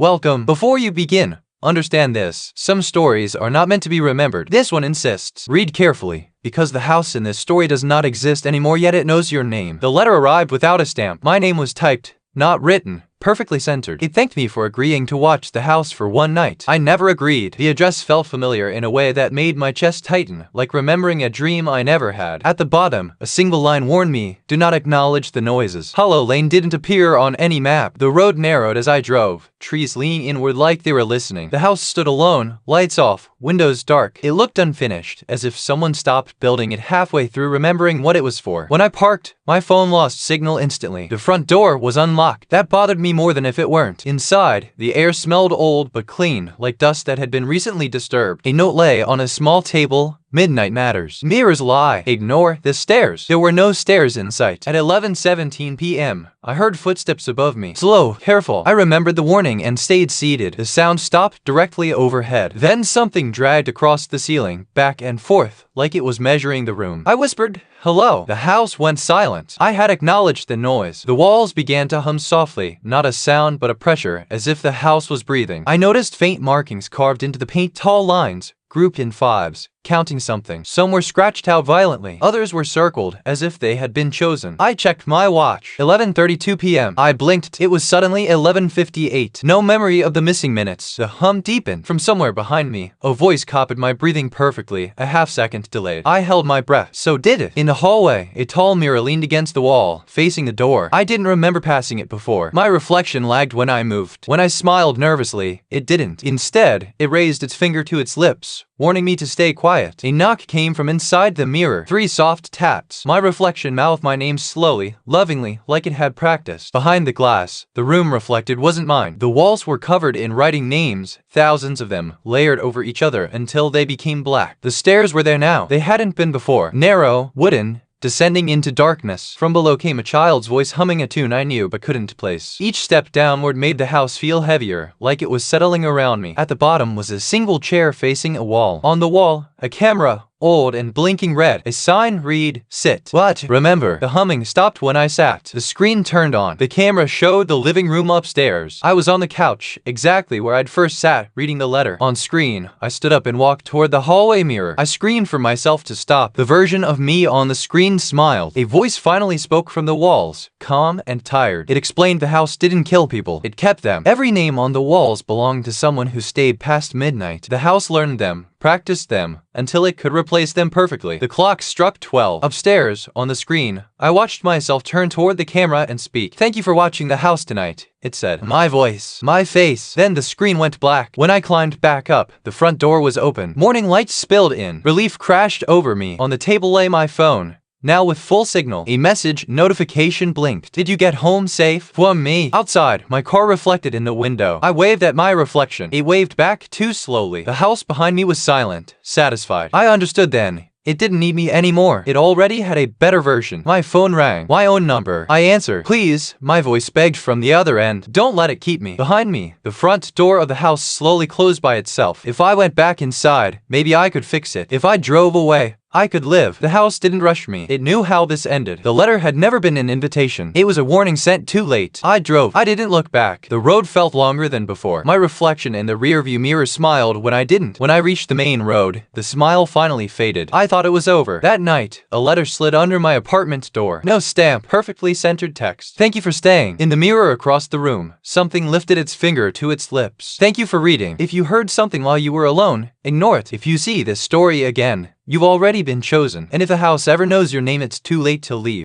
Welcome. Before you begin, understand this. Some stories are not meant to be remembered. This one insists. Read carefully, because the house in this story does not exist anymore, yet it knows your name. The letter arrived without a stamp. My name was typed, not written. Perfectly centered. It thanked me for agreeing to watch the house for one night. I never agreed. The address felt familiar in a way that made my chest tighten, like remembering a dream I never had. At the bottom, a single line warned me, do not acknowledge the noises. Hollow Lane didn't appear on any map. The road narrowed as I drove, trees leaning inward like they were listening. The house stood alone, lights off, windows dark. It looked unfinished, as if someone stopped building it halfway through, remembering what it was for. When I parked, my phone lost signal instantly. The front door was unlocked. That bothered me more than if it weren't. Inside, the air smelled old but clean, like dust that had been recently disturbed. A note lay on a small table. Midnight matters. Mirrors lie. Ignore the stairs. There were no stairs in sight. At 11:17 p.m., I heard footsteps above me. Slow, careful. I remembered the warning and stayed seated. The sound stopped directly overhead. Then something dragged across the ceiling, back and forth, like it was measuring the room. I whispered, hello. The house went silent. I had acknowledged the noise. The walls began to hum softly, not a sound but a pressure, as if the house was breathing. I noticed faint markings carved into the paint, tall lines, grouped in fives, counting something. Some were scratched out violently. Others were circled, as if they had been chosen. I checked my watch. 11:32 p.m. I blinked. It was suddenly 11:58. No memory of the missing minutes. The hum deepened. From somewhere behind me, a voice copied my breathing perfectly, a half-second delayed. I held my breath. So did it. In the hallway, a tall mirror leaned against the wall, facing the door. I didn't remember passing it before. My reflection lagged when I moved. When I smiled nervously, it didn't. Instead, it raised its finger to its lips, warning me to stay quiet. A knock came from inside the mirror. 3 soft taps. My reflection mouthed my name slowly, lovingly, like it had practiced. Behind the glass, the room reflected wasn't mine. The walls were covered in writing, names, thousands of them, layered over each other until they became black. The stairs were there now. They hadn't been before. Narrow, wooden, descending into darkness. From below came a child's voice humming a tune I knew but couldn't place. Each step downward made the house feel heavier, like it was settling around me. At the bottom was a single chair facing a wall. On the wall, a camera, old and blinking red. A sign read, sit. What? Remember. The humming stopped when I sat. The screen turned on. The camera showed the living room upstairs. I was on the couch, exactly where I'd first sat, reading the letter. On screen, I stood up and walked toward the hallway mirror. I screamed for myself to stop. The version of me on the screen smiled. A voice finally spoke from the walls, calm and tired. It explained the house didn't kill people. It kept them. Every name on the walls belonged to someone who stayed past midnight. The house learned them, practiced them, until it could replace them perfectly. The clock struck 12. Upstairs, on the screen, I watched myself turn toward the camera and speak. Thank you for watching the house tonight, it said. My voice. My face. Then the screen went black. When I climbed back up, the front door was open. Morning light spilled in. Relief crashed over me. On the table lay my phone, now with full signal. A message notification blinked. Did you get home safe? From me. Outside, my car reflected in the window. I waved at my reflection. It waved back too slowly. The house behind me was silent, satisfied. I understood then. It didn't need me anymore. It already had a better version. My phone rang. My own number. I answered. Please, my voice begged from the other end. Don't let it keep me. Behind me, the front door of the house slowly closed by itself. If I went back inside, maybe I could fix it. If I drove away, I could live. The house didn't rush me. It knew how this ended. The letter had never been an invitation. It was a warning sent too late. I drove. I didn't look back. The road felt longer than before. My reflection in the rearview mirror smiled when I didn't. When I reached the main road, the smile finally faded. I thought it was over. That night, a letter slid under my apartment door. No stamp. Perfectly centered text. Thank you for staying. In the mirror across the room, something lifted its finger to its lips. Thank you for reading. If you heard something while you were alone, ignore it. If you see this story again, you've already been chosen. And if the house ever knows your name, it's too late to leave.